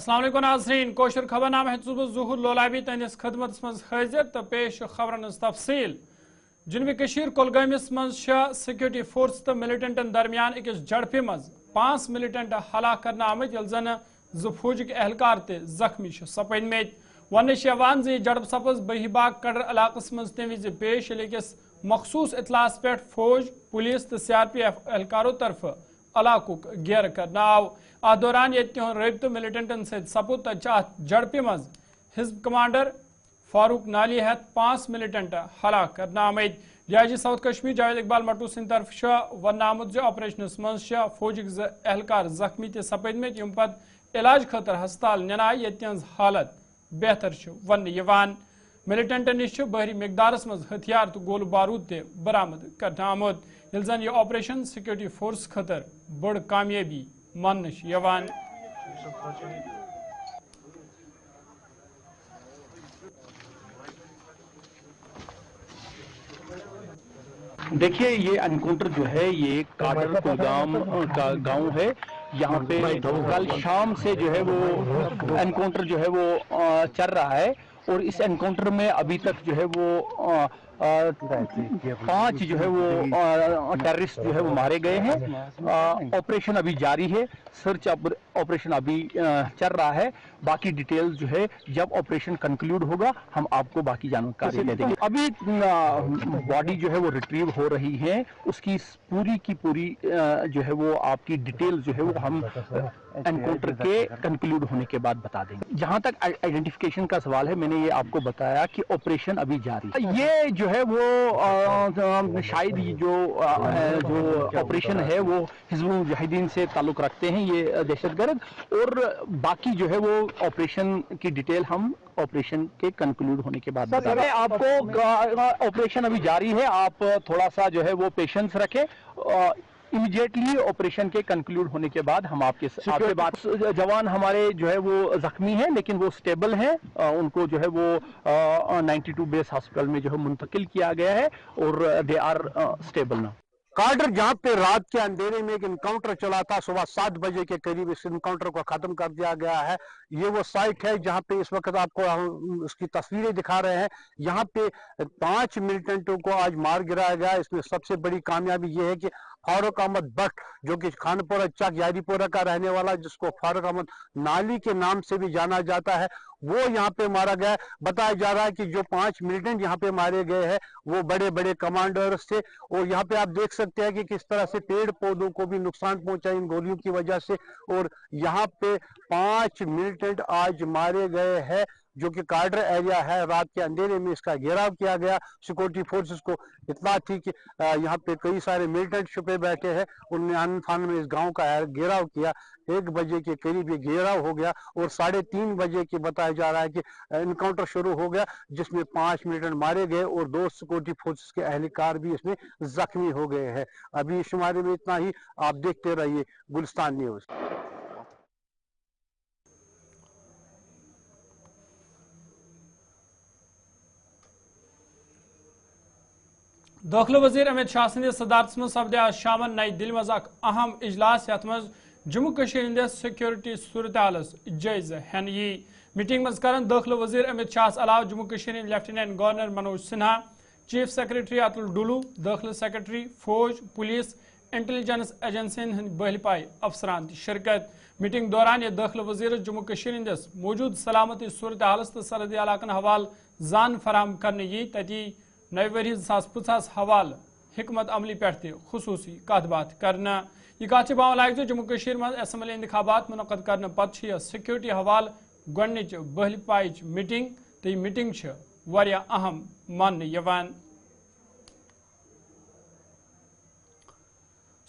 अस्सलाम वालेकुम नाज़रीन कोशर खबरनामा है ज़ुहूर लोलाबी तहस खदमत मज हाजिर तो पेश खबरन तफसील जनूबी कशीर कुलगामिस मज सिक्योरिटी फोर्स तो मिलिटेंटन दरमियान अकिस झड़पे मज 5 मिलिटेंट हलाक करना आमत यल जन ज फौजिक एहलकार ते जख्मी सपदमेत वन झड़प सपज बहीबाग कड़र इलाकस मज तम विज पेश अकिस मखसूस इतलास पे फौज पुलिस तो CRPF एहलकारों तरफ इलाकुक घेर करना आव अ दौरान ये रबत मिलिटेंटन सपुद झड़पे मज हिजब कमांडर फारूक नाली हथ 5 मिलिटेंट हलाक करना आमद DIG साउथ कश्मीर जावेद इकबाल मटू सिंद तरफ वन आमुद ऑपरेशनस मज फौजिक एहलकार जख्मी ते सपदमेत यम पत इलाज खतर हस्पताल निनाय ये हालत बेहतर वन मिलिटेंटन निश बहरी मिकदारस मज हथियार तो गोल बारूद ते बरामद करना आमुद यल जन यह ऑपरेशन सिक्योरिटी फोर्स खतर बड़ कामयाबी मान देखिए ये एनकाउंटर जो है ये काडर कुलगाम का गांव है। यहाँ पे कल शाम से जो है वो एनकाउंटर जो है वो चल रहा है और इस एनकाउंटर में अभी तक जो है वो 5 जो है वो टेररिस्ट जो है वो मारे गए हैं। ऑपरेशन अभी जारी है, सर्च ऑपरेशन अभी चल रहा है। बाकी डिटेल्स जो है जब ऑपरेशन कंक्लूड होगा हम आपको बाकी जानकारी दे देंगे। अभी बॉडी जो है वो रिट्रीव हो रही है, उसकी पूरी की पूरी जो है वो आपकी डिटेल जो है वो हम एनकाउंटर के कंक्लूड होने के बाद बता देंगे। जहां तक आइडेंटिफिकेशन का सवाल है, मैंने ये आपको बताया कि ऑपरेशन अभी जारी है। ये जो है वो शायद जो ऑपरेशन है वो हिजबुल मुजाहिदीन से ताल्लुक रखते हैं ये दहशतगर्द, और बाकी जो है वो ऑपरेशन की डिटेल हम ऑपरेशन के कंक्लूड होने के बाद बता दें। आपको ऑपरेशन अभी जारी है, आप थोड़ा सा जो है वो पेशेंस रखें। इमीडिएटली ऑपरेशन के कंक्लूड होने के बाद हम आपके बाद जवान हमारे जो है वो जख्मी हैं लेकिन वो स्टेबल हैं। उनको जो है वो 92 बेस हॉस्पिटल में जो है मुंतकिल किया गया है और they are stable now. Cadre जहां पे रात के अंधेरे में एक इनकाउंटर चला था, सुबह 7 बजे के करीब इस इनकाउंटर को खत्म कर दिया गया है। ये वो साइट है जहां पे इस वक्त आपको हम उसकी तस्वीरें दिखा रहे हैं। यहाँ पे 5 मिलिटेंटों को आज मार गिराया गया। इसमें सबसे बड़ी कामयाबी ये है कि फारूक अहमद भट्ट जो कि खानपुरा चक यारीपुरा का रहने वाला, जिसको फारूक अहमद नाली के नाम से भी जाना जाता है, वो यहाँ पे मारा गया। बताया जा रहा है कि जो 5 मिलिटेंट यहाँ पे मारे गए हैं वो बड़े बड़े कमांडर्स थे। और यहाँ पे आप देख सकते हैं कि किस तरह से पेड़ पौधों को भी नुकसान पहुंचा इन गोलियों की वजह से। और यहाँ पे 5 मिलिटेंट आज मारे गए हैं, जो कि काडर एरिया है। रात के अंधेरे में इसका घेराव किया गया। सिक्योरिटी फोर्सेस को इतना थी कि यहाँ पे कई सारे मिलिटेंट छुपे बैठे हैं। उन्होंने अनफान में इस गांव का घेराव किया। 1 बजे के करीब ये घेराव हो गया और 3:30 बजे की बताया जा रहा है कि इनकाउंटर शुरू हो गया, जिसमें 5 मिलिटेंट मारे गए और 2 सिक्योरिटी फोर्सेस के एहलकार भी इसमें जख्मी हो गए हैं। अभी शुमारे में इतना ही। आप देखते रहिए गुलिस्तान न्यूज। दाखिला वजीर अमित शाह सदिस सदारत मज सपद आज शाम नई दिल्ली मज अहम इजलास यथ मज जम्मू कश्मीर हंदिस सिक्योरिटी सूरत हालस जायजा हेन यी मीटिंग मज करन दाखिला वजीर अमित शाह अलावा Jammu Kashmir lieutenant governor Manoj Sinha, chief secretary Atul Dulloo, दाखिला सेक्रेटरी, फौज, पुलिस, इंटेलिजेंस एजेंसियन हंद बहलपाई अफसरान शिरकत। मीटिंग दौरान यह दाखिला वजीर जम्मू कश्मीर हंदिस मौजूद सलामती सूरत हालस तो सरहदी इलाकन हवाल जान फराम करने यी तती नवे वरी 2050 हवाल हिकमत अमली पे खुसूसी कत बात करना। यह कत बाव लायक जम्मू कश्मीर में असम्बली इंतखाबात मुनक़द करने पत यह सिक्योरिटी हवाल गोडनिच बहलपाइच मीटिंग तो यह मीटिंग वारिया अहम मान यवान।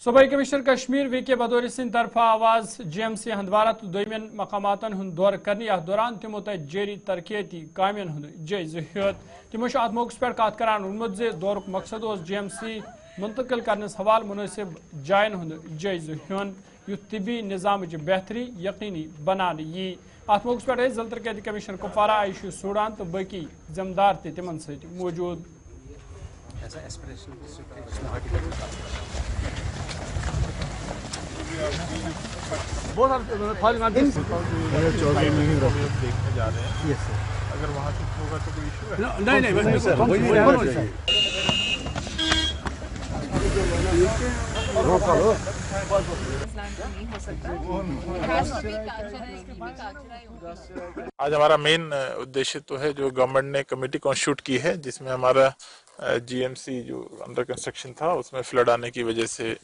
सूबाई कमिश्नर कश्मीर वीके बदौरी सिंह तरफा आवाज GMC हंदवारा तो दोयमिन मकामातन हुंद दौर करने अथ दौरान तिमो तत जारी तरक्याती कामियन हुंद जायजा हेत। तिमो अत मौके पर कत करान वोनमुत जे दौरुक मकसद GMC मुंतकिल करनस हवाल मुनासिब जायन हुंद जायजा हेन युथ तिबी निज़ाम बेहतरी यकीनी बनाने यी। अत मौके पर जिला तरक्याती कमिश्नर कुपवारा आयुषी सूडान तो बाकी जिम्मेदार तिमन सत मौजूद। देखने जा रहे हैं, अगर वहाँ कुछ होगा तो कोई इशू है? नहीं सर, नहीं हो सकता। आज हमारा मेन उद्देश्य तो है, जो गवर्नमेंट ने कमेटी कॉन्स्टिट्यूट की है, जिसमें हमारा जीएमसी जो अंडर कंस्ट्रक्शन था उसमें फ्लड आने की वजह से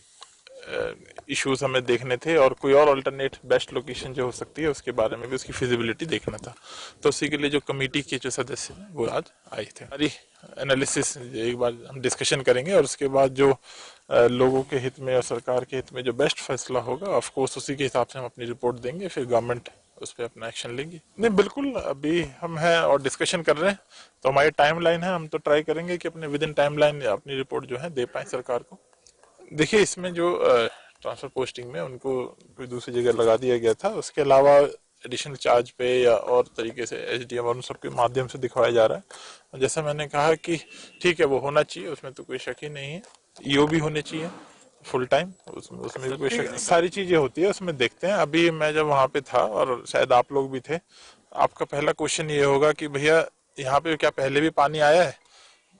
इश्यूज हमें देखने थे, और कोई और अल्टरनेट बेस्ट लोकेशन जो हो सकती है उसके बारे में भी उसकी फिजिबिलिटी देखना था। तो उसी के लिए जो कमेटी के जो सदस्य हैं वो आज आए थे। सारी एनालिसिस एक बार हम डिस्कशन करेंगे, और उसके बाद जो लोगों के हित में और सरकार के हित में जो बेस्ट फैसला होगा, ऑफ कोर्स उसी के हिसाब से हम अपनी रिपोर्ट देंगे, फिर गवर्नमेंट उस पर अपना एक्शन लेंगे। नहीं, बिल्कुल अभी हम हैं और डिस्कशन कर रहे हैं, तो हमारी टाइम लाइन है, हम तो ट्राई करेंगे कि अपने विद इन टाइम लाइन अपनी रिपोर्ट जो है दे पाए सरकार को। देखिए, इसमें जो ट्रांसफर पोस्टिंग में उनको कोई दूसरी जगह लगा दिया गया था, उसके अलावा एडिशनल चार्ज पे या और तरीके से एसडीएम और उन सबके माध्यम से दिखवाया जा रहा है। जैसा मैंने कहा कि ठीक है, वो होना चाहिए, उसमें तो कोई शक ही नहीं है। ईओ भी होने चाहिए फुल टाइम, उसमें भी कोई शक, सारी चीजें होती है, उसमें देखते हैं। अभी मैं जब वहाँ पे था, और शायद आप लोग भी थे, आपका पहला क्वेश्चन ये होगा कि भैया यहाँ पे क्या पहले भी पानी आया है?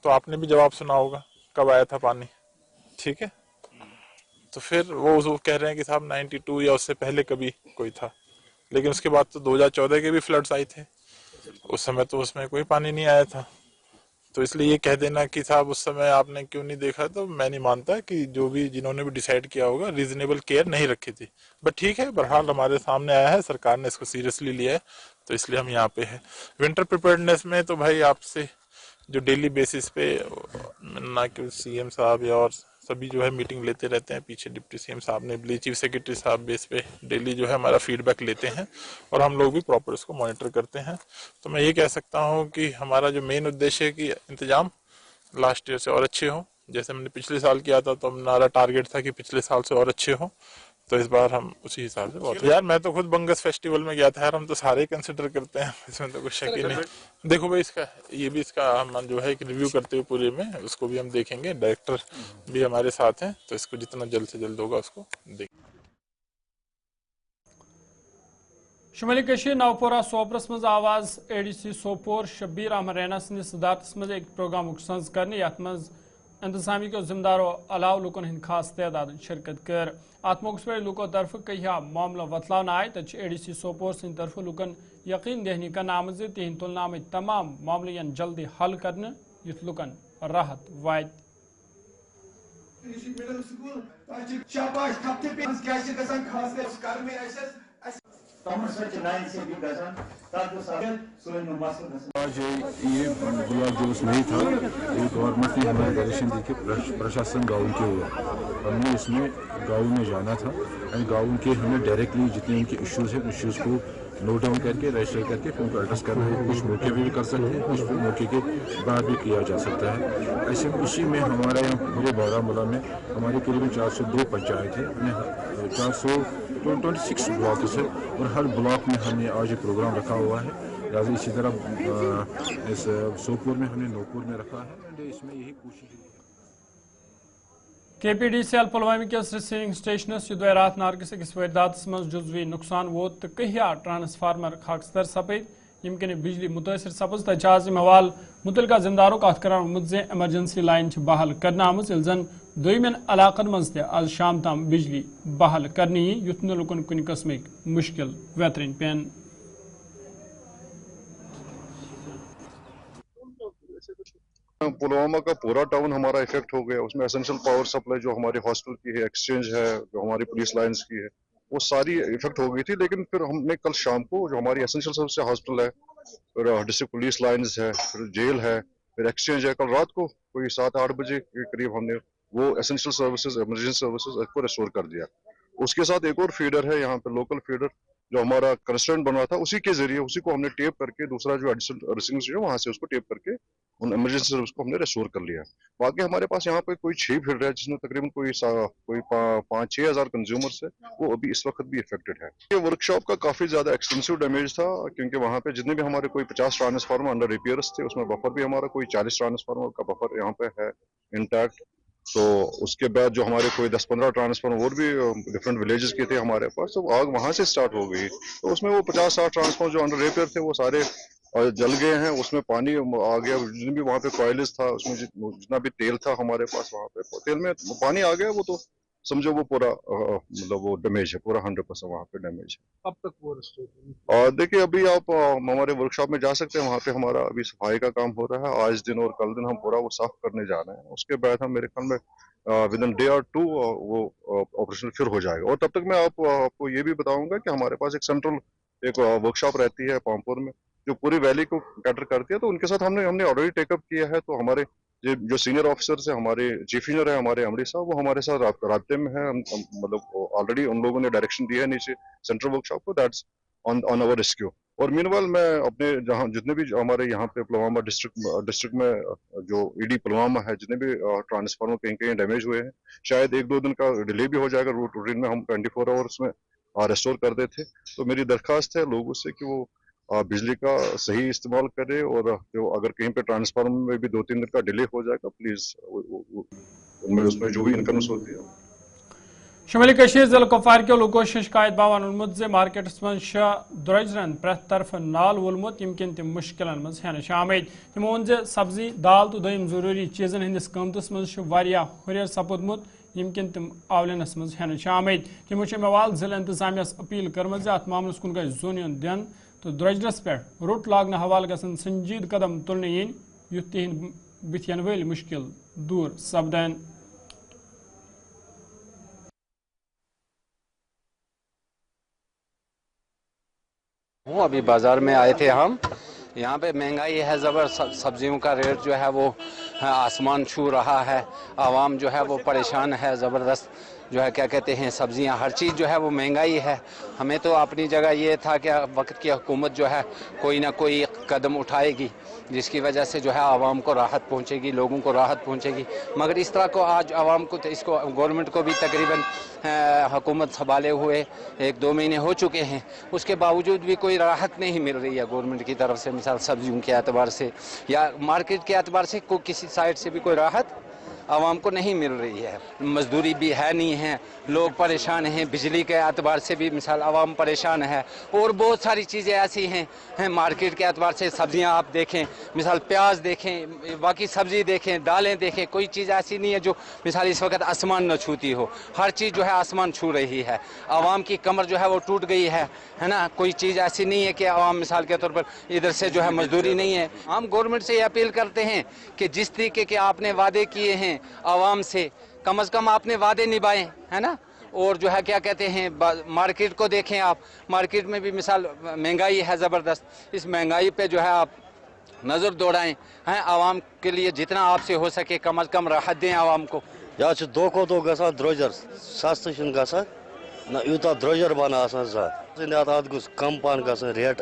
तो आपने भी जवाब सुना होगा कब आया था पानी, ठीक है? तो फिर वो कह रहे हैं कि साहब 92 या उससे पहले कभी कोई था, लेकिन उसके बाद तो 2014 के भी फ्लड्स आए थे, उस समय तो उसमें कोई पानी नहीं आया था। तो इसलिए ये कह देना कि साहब उस समय आपने क्यों नहीं देखा, तो मैं नहीं मानता कि जो भी जिन्होंने भी डिसाइड किया होगा रीजनेबल केयर नहीं रखी थी। बट ठीक है, बहरहाल हमारे सामने आया है, सरकार ने इसको सीरियसली लिया है, तो इसलिए हम यहाँ पे हैं। विंटर प्रिपेयर्डनेस में तो भाई आपसे जो डेली बेसिस पे ना कि सीएम साहब या और सभी जो है मीटिंग लेते रहते हैं, पीछे डिप्टी सीएम साहब ने भी, चीफ सेक्रेटरी साहब बेस पे डेली जो है हमारा फीडबैक लेते हैं, और हम लोग भी प्रॉपर इसको मॉनिटर करते हैं। तो मैं ये कह सकता हूँ कि हमारा जो मेन उद्देश्य है कि इंतजाम लास्ट ईयर से और अच्छे हों। जैसे मैंने पिछले साल किया था, तो हमारा टारगेट था कि पिछले साल से और अच्छे हों, तो इस बार हम उसी हिसाब से बहुत। यार मैं तो खुद बंगस फेस्टिवल में गया था यार, हम तो सारे कंसिडर करते हैं, इसमें तो कुछ शक ही नहीं। देखो भाई, इसका ये भी इसका हम जो है कि रिव्यू करते हुए पूरे में उसको भी हम देखेंगे, डायरेक्टर भी हमारे साथ हैं, तो इसको जितना जल्द से जल्द होगा उसको देखेंगे। शुमाली कशीर नवपुरा सोपरस मज आवाज एडीसी सोपोर शब्बीर अहमद रैना सदस सदारतस मज एक प्रोग्राम सज कर यथ इंतजामी के जिम्मेदारों अलाव लुकन हंद खास तादाद शिरकत कर। अत मौके पे लुको तरफ कहिया मामला वतलान आय, तो एडीसी सोपोर सद तरफ लुकन यकीन दहनी कर आमद तिहद तुलना तमाम मामलन जल्दी हल कर युथ लुकन राहत वात। आज ये गुलाब जुलूस नहीं था, ये गवर्नमेंट ने हमें डायरेक्शन दी कि प्रशासन गाँव के हुआ, हमने इसमें गाँव में जाना था, एंड गाँव के हमें डायरेक्टली जितने उनके इश्यूज़ हैं इश्यूज़ को नोट डाउन करके रजिस्टर करके फिर उनको एड्रेस करना है। कुछ मौके पे भी कर सकते हैं, कुछ मौके के बाद भी किया जा सकता है। ऐसे इसी में हमारा यहाँ पूरे बारामूला में हमारे करीबन 402 पंचायत है, 426 ब्लॉक है, और हर ब्लॉक में हमने आज ये प्रोग्राम रखा हुआ है। लिहाजा इसी तरह इस सोपोर में हमने नौपुर में रखा है, एंड इसमें यही कोशिश है। KPDCL पुलवामा किस रिसीविंग स्टेशनस रात नारकिस अकिस वारदात मज जुजवी नुकसान वोत तो कहिया ट्रांसफार्मर खाकस्तर सपद यमकन बिजली मुतासर सपज तो आज हवाल मुतलका जिम्मेदारों का कर एमरजेंसी लाइन बहाल करना आम जन दोयमन इलाकन मज आज शाम तम बिजली बहाल करनी युथ न लुकन कुन कस्मिक मुश्किल वेतरन पेन। पुलवामा का पूरा टाउन हमारा इफेक्ट हो गया, उसमें एसेंशियल पावर सप्लाई जो हमारे हॉस्टल की है, एक्सचेंज है, जो हमारी पुलिस लाइंस की है, वो सारी इफेक्ट हो गई थी। लेकिन फिर हमने कल शाम को जो हमारी एसेंशियल सर्विस हॉस्टल है, फिर डिस्ट्रिक्ट पुलिस लाइंस है, फिर जेल है, फिर एक्सचेंज है, कल रात को कोई 7-8 बजे के करीब हमने वो एसेंशियल सर्विसेज, इमरजेंसी सर्विसेज को रिस्टोर कर दिया। उसके साथ एक और फीडर है यहाँ पे, लोकल फीडर जो हमारा कंस्ट्रेंट बना था, उसी के जरिए उसी को हमने टेप करके दूसरा जो एडिशनल रिसिंग जो वहां से उसको टेप करके उन इमरजेंसी सर्विस को हमने रिस्टोर कर लिया। बाकी हमारे पास यहाँ पे कोई 6 फील्ड है जिसमें तकरीबन कोई 5-6 हज़ार कंज्यूमर्स है, वो अभी इस वक्त भी इफेक्टेड है। ये वर्कशॉप का काफी ज्यादा एक्सटेंसिव डैमेज था, क्योंकि वहाँ पे जितने भी हमारे कोई 50 ट्रांसफार्मर अंडर रिपेयर्स थे, उसमें बफर भी हमारा कोई 40 ट्रांसफार्मर का बफर यहाँ पे है इंटैक्ट। तो उसके बाद जो हमारे कोई 10-15 ट्रांसफार्मर और भी डिफरेंट विलेजेस के थे हमारे पास, तो आग वहां से स्टार्ट हो गई। तो उसमें वो 50-60 ट्रांसफार्मर जो अंडर रिपेयर थे वो सारे जल गए हैं। उसमें पानी आ गया, जितने भी वहाँ पे कॉइल्स था, उसमें जितना भी तेल था हमारे पास वहाँ पे, तेल में पानी आ गया। वो तो समझो वो पूरा मतलब वो डैमेज है, पूरा 100% वहाँ पे डैमेज है। कब तक वो रेस्टोर? देखिए अभी आप हमारे वर्कशॉप में जा सकते हैं, वहाँ पे हमारा अभी सफाई का काम हो रहा है। आज दिन और कल दिन हम पूरा वो साफ करने जा रहे हैं। उसके बाद हम मेरे ख्याल में विद इन डे और 2 वो ऑपरेशन फिर हो जाएगा। और तब तक मैं आपको ये भी बताऊंगा कि हमारे पास एक सेंट्रल एक वर्कशॉप रहती है पामपुर में, जो पूरी वैली को कैटर करती है। तो उनके साथ हमने ऑलरेडी टेकअप किया है। तो हमारे जो सीनियर ऑफिसर्स है, हमारे चीफ इंजीनियर है, हमारे एमडी साहब, वो हमारे साथ राब्ते में है। मतलब ऑलरेडी उन लोगों ने डायरेक्शन दिया है नीचे सेंट्रल वर्कशॉप को, दैट्स ऑन आवर रेस्क्यू। और मीनवाइल मैं अपने जहाँ जितने भी हमारे यहाँ पे पुलवामा डिस्ट्रिक्ट में जो ईडी पुलवामा है, जितने भी ट्रांसफार्मर कहीं कहीं डैमेज हुए हैं, शायद 1-2 दिन का डिले भी हो जाएगा। रूटीन में हम 24 आवर्स में रेस्टोर कर देते। तो मेरी दरखास्त है लोगों से कि वो बिजली का सही इस्तेमाल करे, और जो अगर कहीं पे ट्रांसफार्मर में भी 2-3 दिन का डिले हो जाएगा, प्लीज उनमें उसमें जो भी इनकम्स होती है। शुमाली कशीर जिला कुपवार के लोगों शिकायत बावन उन्मुत जे मार्केटस मं द्रजरन प्रत तरफ नाल वोलमुत यमकिन तम मुश्किलन मं हेन आमद। तमो वोन जे सब्जी दाल तो दोयम जरूरी चीजन हंदिस कीमतस मं हुर्र सपुदमुत यमकिन तम आवलनस मं हेन आमद। तमो अवाल जिला इंतजामिया अपील कर्म अत मामलस कुन गई जोन युन दिन तो द्रजरस पे रुट लागन हवाल गसन संजीद कदम तुलने इन युथ तिहंद बिथन वल मुश्किल दूर सपदन। अभी बाजार में आए थे हम। यहाँ पे महंगाई है ज़बर, सब्जियों का रेट जो है वो आसमान छू रहा है। आवाम जो है वो परेशान है ज़बरदस्त। जो है क्या कहते हैं, सब्जियाँ हर चीज़ जो है वो महंगाई है। हमें तो अपनी जगह ये था कि वक्त की हुकूमत जो है कोई ना कोई कदम उठाएगी जिसकी वजह से जो है आवाम को राहत पहुँचेगी, लोगों को राहत पहुँचेगी। मगर इस तरह को आज आवाम को, तो इसको गवर्नमेंट को भी तकरीबन हुकूमत संभाले हुए 1-2 महीने हो चुके हैं, उसके बावजूद भी कोई राहत नहीं मिल रही है गवर्नमेंट की तरफ से। मिसाल सब्जियों के एतबार से या मार्केट के एतबार से किसी साइड से भी कोई राहत आवाम को नहीं मिल रही है। मजदूरी भी है नहीं है, लोग परेशान हैं। बिजली के एतबार से भी मिसाल आवाम परेशान है। और बहुत सारी चीज़ें ऐसी हैं मार्केट के एतबार से। सब्जियां आप देखें, मिसाल प्याज देखें, बाकी सब्जी देखें, दालें देखें, कोई चीज़ ऐसी नहीं है जो मिसाल इस वक्त आसमान न छूती हो। हर चीज़ जो है आसमान छू रही है। आवाम की कमर जो है वो टूट गई है ना। कोई चीज़ ऐसी नहीं है कि आवाम मिसाल के तौर पर इधर से जो है मजदूरी नहीं है। हम गवर्नमेंट से ये अपील करते हैं कि जिस तरीके के आपने वादे किए हैं आवाम से, कम से कम आपने वादे निभाएं, है ना। और जो है क्या कहते हैं, मार्केट को देखें आप, मार्केट में भी मिसाल महंगाई है ज़बरदस्त। इस महंगाई पे जो है आप नज़र दौड़ाएं हैं। आवाम के लिए जितना आपसे हो सके कम से कम राहत दें आवाम को। या दो दो गसान द्रोजर सस्त गसान ना यूता द्रोजर बन अत गोस कम पान गसान रेट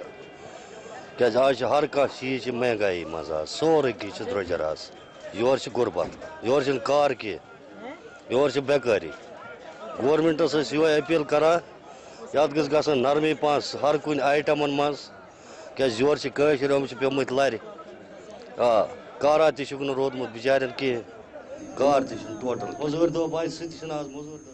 क्या आज हर कह चीज महंगाई मज सोरे द्रोजर आज योर गुरबत, योर कार की, योर बेकारी। गवर्नमेंटस यो अपील करा यत गस नरमी पास हर कुन आइटमन मज क्या योर पेमुत लर कारा तक रोदमुत बिचारन कहें, कार टोटल मजूर दो आज मजूर।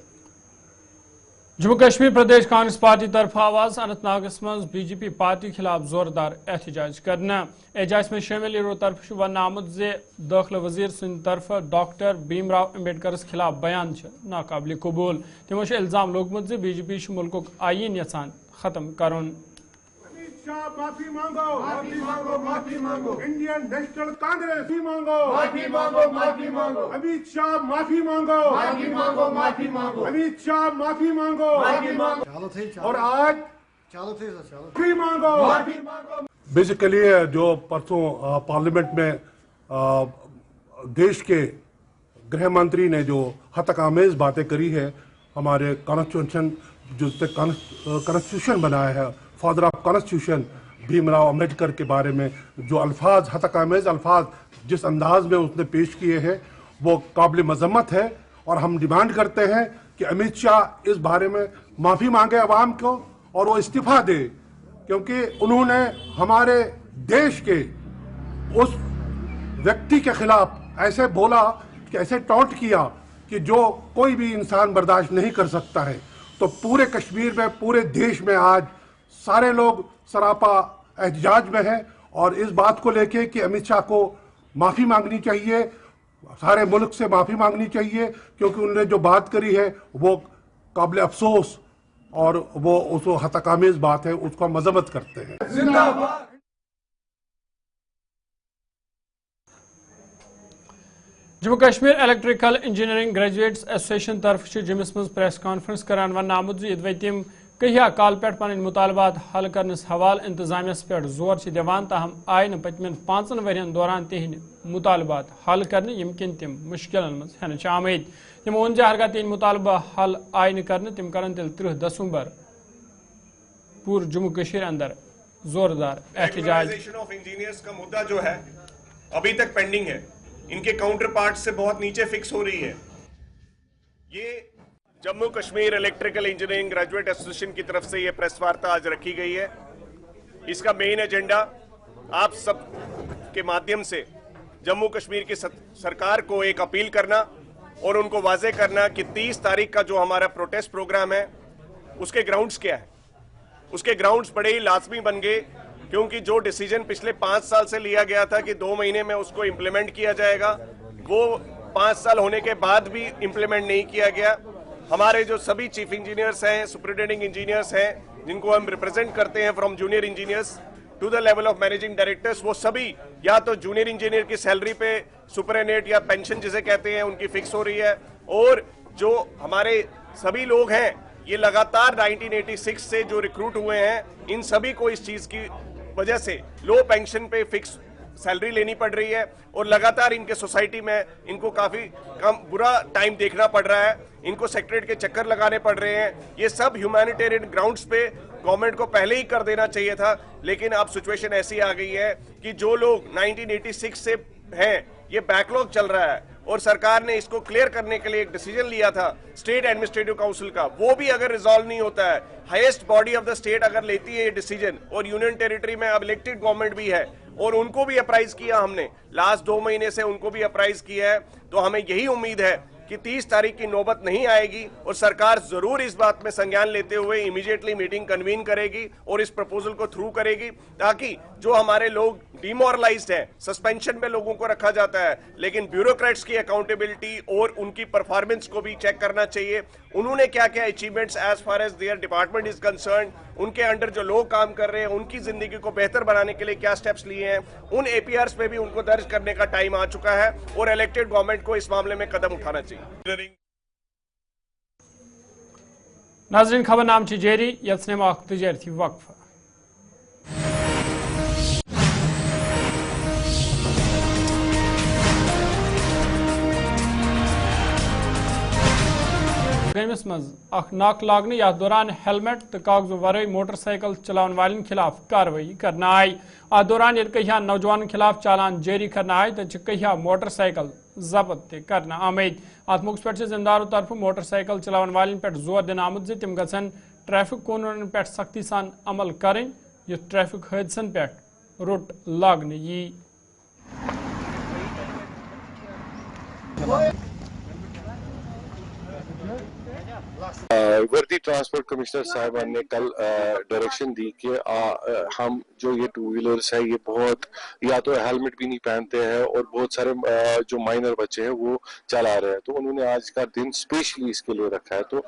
जम्मू कश्मीर प्रदेश कांग्रेस पार्टी तरफ आवाज अनंतनागस मं बीजेपी पार्टी खिलाफ जोरदार एहतजाज करना। एहतजाज में शामिल तरफ वन आमुद जे दाखिला वजीर सिंध तरफ डॉक्टर भीमराव अम्बेडकर खिलाफ बयान नाकाबिल कबूल। तमो इल्जाम लोगमुत जे बीजेपी मुल्क आईन यचान खत्म करुन। माफी मांगो, माफी मांगो, माफी मांगो। इंडियन नेशनल कांग्रेस मांगो, माफी मांगो, माफी मांगो। अमित शाह माफी मांगो, माफी मांगो, माफी मांगो। अमित शाह माफी मांगो, माफी मांगो। और आज माफी मांगो, माफी मांगो। बेसिकली जो परसों पार्लियामेंट में देश के गृह मंत्री ने जो हतकामेज बातें करी है, हमारे कॉन्स्टिट्यूशन बनाया है, father of constitution Bhimrao Ambedkar के बारे में जो अल्फाज, हतकामेज अल्फाज जिस अंदाज में उसने पेश किए हैं वो काबिल मजम्मत है। और हम डिमांड करते हैं कि अमित शाह इस बारे में माफ़ी मांगे अवाम को और वो इस्तीफा दे, क्योंकि उन्होंने हमारे देश के उस व्यक्ति के खिलाफ ऐसे बोला कि ऐसे टॉन्ट किया कि जो कोई भी इंसान बर्दाश्त नहीं कर सकता है। तो पूरे कश्मीर में, पूरे देश में आज सारे लोग सरापा एहतजाज में हैं और इस बात को लेके कि अमित शाह को माफ़ी मांगनी चाहिए, सारे मुल्क से माफ़ी मांगनी चाहिए, क्योंकि उन्होंने जो बात करी है वो काबिल अफसोस और वो उसको हतकामेज बात है, उसको मजम्मत करते हैं। जिंदाबाद। Jammu Kashmir electrical engineering graduates association तरफ जम्मूस मज प्रेस कॉन्फ्रेंस करान वन आमुत वे तम कहिया काल पे पन मुतालबात हल करनस हवाल इंतजामियस पे जोर दिवान, ताहम आय न पतमन 5 वरियन दौरान तिहंद मुतालबात हल कर यमकिन तम मुश्किल मज हेन आमद। तमो वोन हरगा तिहंद मुतालबा हल आय न कर तम कर 30 दिसंबर पूरे जम्मू कश्मीर अंदर जोरदार एहतजाज। ऑफ इंजीनियर्स का मुद्दा जो है अभी तक पेंडिंग है, इनके काउंटर पार्ट से बहुत नीचे फिक्स हो रही है। ये Jammu Kashmir electrical engineering graduate association की तरफ से ये प्रेस वार्ता आज रखी गई है। इसका मेन एजेंडा आप सब के माध्यम से जम्मू कश्मीर की सरकार को एक अपील करना और उनको वाजे करना कि 30 तारीख का जो हमारा प्रोटेस्ट प्रोग्राम है उसके ग्राउंड्स क्या है। उसके ग्राउंड्स बड़े ही लाजमी बन गए, क्योंकि जो डिसीजन पिछले 5 साल से लिया गया था कि 2 महीने में उसको इम्प्लीमेंट किया जाएगा, वो 5 साल होने के बाद भी इम्प्लीमेंट नहीं किया गया। हमारे जो सभी चीफ इंजीनियर्स हैं, सुपरिटेंडिंग इंजीनियर्स हैं, जिनको हम रिप्रेजेंट करते हैं from junior engineers to the level of managing directors, वो सभी या तो जूनियर इंजीनियर की सैलरी पे सुपरनेट या पेंशन जिसे कहते हैं उनकी फिक्स हो रही है, और जो हमारे सभी लोग हैं ये लगातार 1986 से जो रिक्रूट हुए हैं, इन सभी को इस चीज की वजह से लो पेंशन पे फिक्स सैलरी लेनी पड़ रही है और लगातार इनके सोसाइटी में इनको काफी कम बुरा टाइम देखना पड़ रहा है, इनको सेक्रेटरीट के चक्कर लगाने पड़ रहे हैं। ये सब ह्यूमैनिटेरियन ग्राउंड्स पे गवर्नमेंट को पहले ही कर देना चाहिए था, लेकिन अब सिचुएशन ऐसी आ गई है कि जो लोग 1986 से हैं ये बैकलॉग चल रहा है और सरकार ने इसको क्लियर करने के लिए एक डिसीजन लिया था स्टेट एडमिनिस्ट्रेटिव काउंसिल का, वो भी अगर रिजॉल्व नहीं होता है, highest body of the state अगर लेती है ये डिसीजन, और यूनियन टेरिटरी में अब इलेक्टेड गवर्नमेंट भी है और उनको भी अप्राइज किया हमने, लास्ट 2 महीने से उनको भी अप्राइज किया है, तो हमें यही उम्मीद है कि 30 तारीख की नौबत नहीं आएगी और सरकार जरूर इस बात में संज्ञान लेते हुए इमीडिएटली मीटिंग कन्वीन करेगी और इस प्रपोजल को थ्रू करेगी, ताकि जो हमारे लोग डिमोरलाइज्ड हैं, सस्पेंशन में लोगों को रखा जाता है, लेकिन ब्यूरोक्रेट्स की अकाउंटेबिलिटी और उनकी परफॉर्मेंस को भी चेक करना चाहिए। उन्होंने क्या क्या achievements as far as their department is concern, उनके अंडर जो लोग काम कर रहे हैं उनकी जिंदगी को बेहतर बनाने के लिए क्या स्टेप्स लिए हैं, उन एपीआरस पे भी उनको दर्ज करने का टाइम आ चुका है और इलेक्टेड गवर्नमेंट को इस मामले में कदम उठाना चाहिए। नाज़रीन, खबरनाम जारी, यत्न तजारती वक्फ। गमिस मज नाक लागने या दौरान हेलमेट तो कागजों वरई मोटरसाइकिल चलान वाले खिलाफ कार्रवाई करना आई। आ दौरान कहिया नौजवान खिलाफ चालान जारी करना आय तो कहिया मोटरसाइकिल जब्त करना आमद। अत मौके पे जिम्मेदारों तरफ मोटरसाइकिल चलान वाले पे जोर दिन आमुत तम गन ट्रैफिक कानून पे सख्ती सान अमल करें, युथ ट्रैफिक हादसन पे रुट लागने यी। वर्दी ट्रांसपोर्ट कमिश्नर साहिबान ने कल डायरेक्शन दी कि हम जो ये 2 व्हीलर्स है ये बहुत या तो हेलमेट भी नहीं पहनते हैं और बहुत सारे जो माइनर बच्चे हैं वो चला रहे हैं, तो उन्होंने आज का दिन स्पेशली इसके लिए रखा है। तो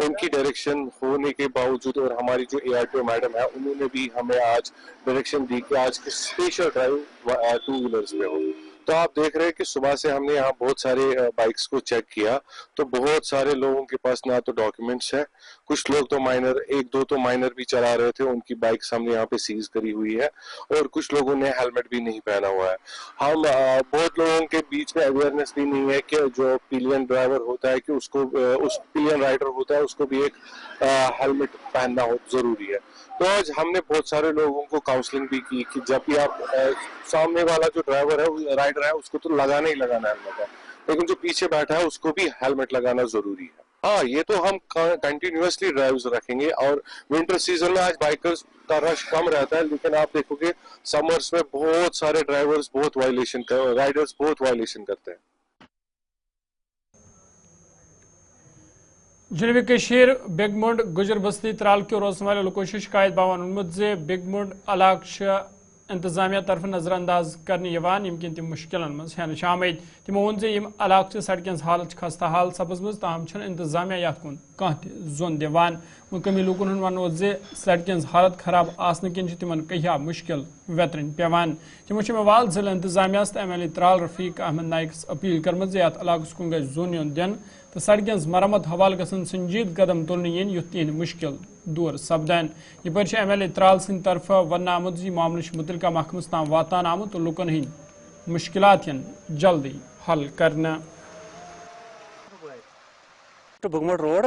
उनकी डायरेक्शन होने के बावजूद और हमारी जो ARTO मैडम है उन्होंने भी हमें आज डायरेक्शन दी कि आज की स्पेशल ड्राइव 2 व्हीलर्स में होगी। तो आप देख रहे हैं कि सुबह से हमने यहाँ बहुत सारे बाइक्स को चेक किया, तो बहुत सारे लोगों के पास ना तो डॉक्यूमेंट्स है, कुछ लोग तो माइनर 1-2 तो माइनर भी चला रहे थे, उनकी बाइक्स हमने यहाँ पे सीज करी हुई है, और कुछ लोगों ने हेलमेट भी नहीं पहना हुआ है। हम बहुत लोगों के बीच में अवेयरनेस भी नहीं है कि जो पिलियन ड्राइवर होता है कि उसको उस पिलियन राइडर होता है उसको भी एक हेलमेट पहनना जरूरी है। तो आज हमने बहुत सारे लोगों को काउंसलिंग भी की कि जब भी आप सामने वाला जो ड्राइवर है राइडर है उसको तो लगाना ही लगाना हेलमेट, लेकिन जो पीछे बैठा है उसको भी हेलमेट लगाना जरूरी है। हाँ, ये तो हम कंटिन्यूअसली ड्राइव्स रखेंगे, और विंटर सीजन में आज बाइकर्स का रश कम रहता है, लेकिन आप देखोगे समर्स में बहुत सारे ड्राइवर्स बहुत वायलेशन राइडर्स बहुत वायलेशन करते हैं। جنوبی کشیر بگ منڈ گجر بستی ترال کے روزمرہ لوکو شکایت باون اونمت زِ بگ منڈ علاقہ انتظامیہ طرف نظر انداز کرنے یوان یمکن تم مشکلن مز ہینہ آمت تمو وون زِ یم علاقہ سڑکن حالت خستہ حال سپزمز تاہم چھن انتظامیہ یتھ کن کانٛہہ تہِ زون دِوان مقامی لوکن ہُنٛد ونو زِ سڑکن حالت خراب آسنہٕ کِنۍ چھِ تمن کہیا مشکل ویترن پیوان تمو چھِ موال ضلع انتظامیہ تہٕ MLA ترال رفیق احمد نائکس اپیل کرمژ زِ یتھ علاقس کن گژھِ زون یُن دِنہٕ تو سڑکن مرمت حوالہ گھن سنجید قدم تلنے ین یُتھ تہند مشکل دور سپدان یپر MLA ترال سند طرف ون آمت زِ معاملہ متعلقہ محکمس تام واتان آمت تو لکن ہند مشکلات ین جلدی حل کرنا بگمٹ روڈ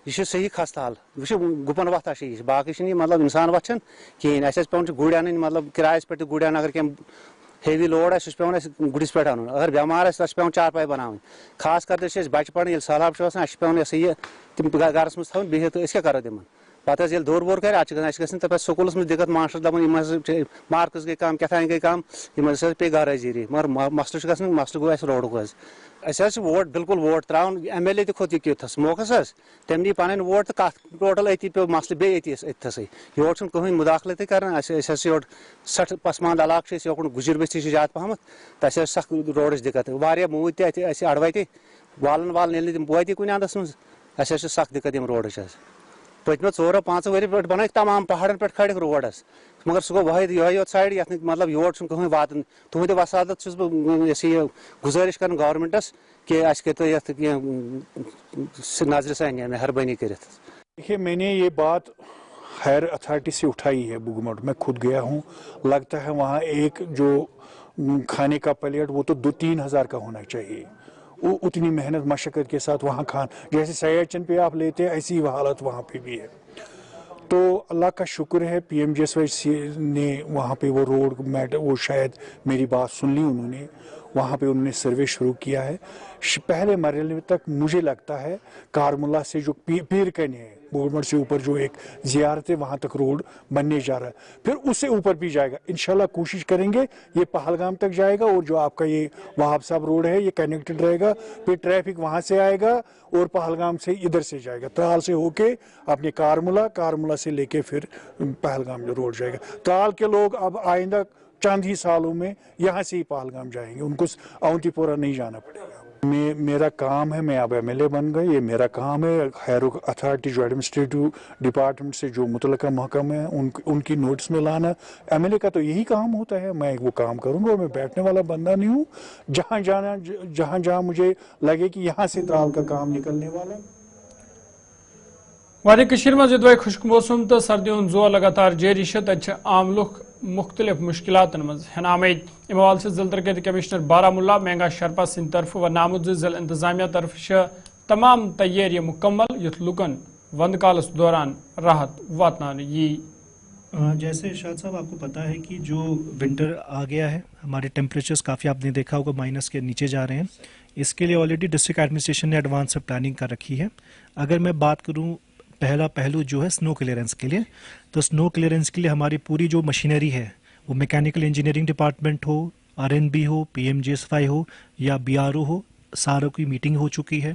یہ صحیح خستہ حال وہ گپن وتھ یہ باقی مطلب انسان وتھان کہین اس پیون گڑ ان مطلب کرایس پہ گڑ اگر کم ہیوی لوڈ آس پیون گڑس پہ ان اگر بیمار آس تس پیون چار پائی بناؤن خاص کر بچہ پڑھن یل سہلاب آسان اس پیون یہ تم گرس مز تھون بہت اس کیا کرو تمن پتہ یل دور وور کر ات گھن پہ سکولس مز دقت ماسٹر دپان مارکس گئی کم کتان گئی کم پے گھر حاضری مگر مسلہ گھن مسلہ گو اس روڈ اس ووٹ بالکل ووٹ تراؤن MLA تہ کھوت یہ کیتھس موقعس تم نی پن ووٹ تو کت ٹوٹل اتی پہ مسلہ بی اتھسے یور کہین مداخلت کران یور سٹھ پسماند علاقہ یوکن گجر بستی زیادہ پہمت تو سخت روڈ دقت واریاہ موت تہ اڑوے تہ والن والن یل تم وٲتی کُنہِ اندس مز سخت دقت یم روڈ پتمو 4-5 ؤری پہ بنائک تمام پہاڑن پہ کھڑک روڈس مگر سہ گو واحد یہ یوت سائڈ یت مطلب یور کہین واتن تہند وسادت چھس بہ گزارش کران گورنمنٹس کہ اس کرتو یت نظر ثانی مہربانی کرت. دیکھیے میں نے یہ بات ہائر اتھارٹی سے اٹھائی ہے بگمٹ میں خود گیا ہوں لگتا ہے وہاں ایک جو کھانے کا پلیٹ وہ تو 2-3 ہزار کا ہونا چاہیے وہ اتنی محنت مشقت کے ساتھ وہاں کھان جیسے سیاچن پہ آپ لیتے ہیں ایسی حالت وہاں پہ بھی ہے. تو اللہ کا شکر ہے PMGSY نے وہاں پہ وہ روڈ وہ شاید میری بات سن لی انہوں نے وہاں پہ انہوں نے سروے شروع کیا ہے. پہلے مرحلے تک مجھے لگتا ہے کارملا سے جو پیر کنے ہے گورنمنٹ سے اوپر جو ایک زیارت ہے وہاں تک روڈ بننے جا رہا ہے پھر اس سے اوپر بھی جائے گا انشاءاللہ کوشش کریں گے یہ پہلگام تک جائے گا اور جو آپ کا یہ وہاب صاحب روڈ ہے یہ کنیکٹڈ رہے گا پھر ٹریفک وہاں سے آئے گا اور پہلگام سے ادھر سے جائے گا ترال سے ہو کے اپنے کارملا سے لے کے پھر پہلگام جو روڈ جائے گا. ترال کے لوگ اب آئندہ چند ہی سالوں میں یہاں سے ہی پہلگام جائیں گے ان کو اونتی پورہ نہیں جانا پڑے گا. میرا کام ہے میں اب MLA بن گئی یہ میرا کام ہے ہائر اتھارٹی جو ایڈمنسٹریٹو ڈپارٹمنٹ سے جو متعلقہ محکمہ ہے ان کی نوٹس میں لانا. MLA کا تو یہی کام ہوتا ہے میں وہ کام کروں گا اور میں بیٹھنے والا بندہ نہیں ہوں جہاں مجھے لگے کہ یہاں سے ترال کا کام نکلنے والا. وادی کشیر مز یہ خشک موسم تو سردی ہند زور لگاتار جاری تب عام لوگ مختلف مشکلات مز ہن آمت. امہ حوالہ سے ضلع ترقیاتی کمشنر بارہمولہ مہنگا شرپا سند طرف ون آمت ضلع انتظامیہ طرف تمام تیاری مکمل یت لکن وند کالس دوران راحت واتنان یی. جیسے ارشاد صاحب آپ کو پتہ ہے کہ جو ونٹر آ گیا ہے ہمارے ٹیمپریچرز کافی آپ نے دیکھا ہوگا مائنس کے نیچے جا رہے ہیں. اس کے لیے آلریڈی ڈسٹرکٹ ایڈمنسٹریشن نے ایڈوانس سے پلاننگ کر رکھی ہے. اگر میں بات کروں پہلا پہلو جو ہے سنو کلیئرنس کے لیے تو سنو کلیئرنس کے لیے ہماری پوری جو مشینری ہے وہ میکینیکل انجینئرنگ ڈپارٹمنٹ ہو RNB ہو PMGSY ہو یا BRO ہو ساروں کی میٹنگ ہو چکی ہے.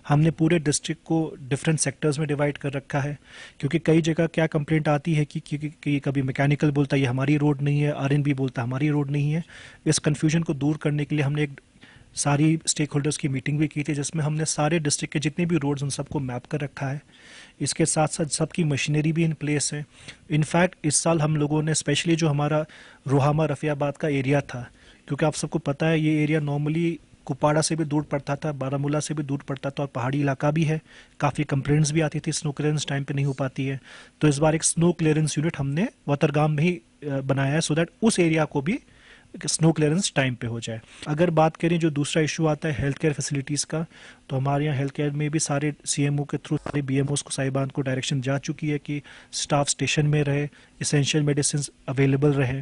ہم نے پورے ڈسٹرکٹ کو ڈفرینٹ سیکٹرز میں ڈیوائڈ کر رکھا ہے کیونکہ کئی جگہ کیا کمپلینٹ آتی ہے کہ کبھی میکینیکل بولتا ہے یہ ہماری روڈ نہیں ہے RNB بولتا ہے ہماری روڈ نہیں ہے. اس کنفیوژن کو دور کرنے کے لیے ہم نے ایک ساری اسٹیک ہولڈرز کی میٹنگ بھی کی تھی جس میں ہم نے سارے ڈسٹرکٹ کے جتنے بھی روڈز ان سب کو میپ کر رکھا ہے. اس کے ساتھ ساتھ سب کی مشینری بھی ان پلیس ہے. انفیکٹ اس سال ہم لوگوں نے اسپیشلی جو ہمارا روہامہ رفیع آباد کا ایریا تھا کیونکہ آپ سب کو پتہ ہے یہ ایریا نارملی کپواڑہ سے بھی دور پڑتا تھا بارہمولہ سے بھی دور پڑتا تھا اور پہاڑی علاقہ بھی ہے کافی کمپلینٹس بھی آتی تھی سنو کلیئرنس ٹائم پہ نہیں ہو پاتی ہے. تو اس بار ایک سنو کلیئرنس یونٹ ہم نے وترگام میں ہی بنایا ہے سو دیٹ اس ایریا کو بھی سنو کلیئرنس ٹائم پہ ہو جائے. اگر بات کریں جو دوسرا ایشو آتا ہے ہیلتھ کیئر فیسلٹیز کا تو ہمارے یہاں ہیلتھ کیئر میں بھی سارے CMO کے تھرو سارے BMOs کو صاحبان کو ڈائریکشن جا چکی ہے کہ اسٹاف اسٹیشن میں رہے اسینشیل میڈیسنز اویلیبل رہے.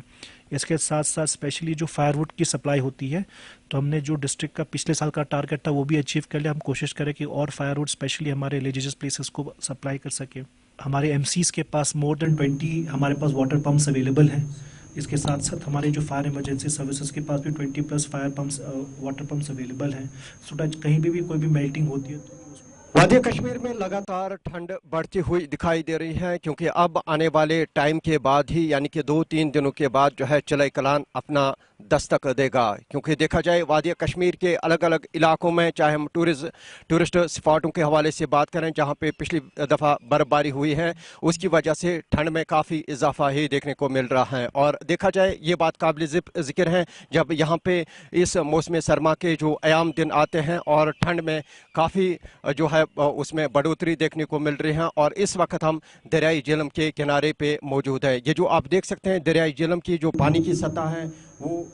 اس کے ساتھ ساتھ اسپیشلی جو فائر ووڈ کی سپلائی ہوتی ہے تو ہم نے جو ڈسٹرکٹ کا پچھلے سال کا ٹارگیٹ تھا وہ بھی اچیو کر لیا. ہم کوشش کریں کہ اور فائر ووڈ اسپیشلی ہمارے ریلیجیس پلیسز کو سپلائی کر سکیں. ہمارے MCs کے پاس مور دین 20 ہمارے پاس واٹر پمپس اویلیبل ہیں. اس کے ساتھ ساتھ ہمارے جو فائر ایمرجنسی سروسز کے پاس بھی 20+ fire pumps water pumps available ہیں سو دیٹ کہیں بھی کوئی بھی میلٹنگ ہوتی ہے تو वादी कश्मीर में लगातार ठंड बढ़ती हुई दिखाई दे रही है, क्योंकि अब आने वाले टाइम के बाद ही यानी कि 2-3 दिनों के बाद जो है चले कलान अपना दस्तक देगा। क्योंकि देखा जाए वादी कश्मीर के अलग अलग इलाकों में, चाहे हम टूरिस्ट स्पॉटों के हवाले से बात करें जहां पे पिछली दफ़ा बर्फबारी हुई है, उसकी वजह से ठंड में काफ़ी इजाफा ही देखने को मिल रहा है। और देखा जाए ये बात काबिल ज़िक्र है जब यहाँ पे इस मौसम सरमा के जो अयाम दिन आते हैं और ठंड में काफ़ी जो है उसमें बढ़ोतरी देखने को मिल रही है। और इस वक्त हम दरियाई झेलम के किनारे पे मौजूद है। ये जो आप देख सकते हैं दरियाई झेलम की जो पानी की सतह है वो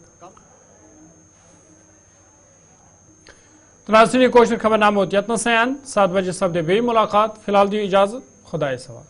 नाज़रीन कोशिश खबरनामा होती है 7 बजे सब बे मुलाकात। फिलहाल दी इजाजत, खुदा सवाल।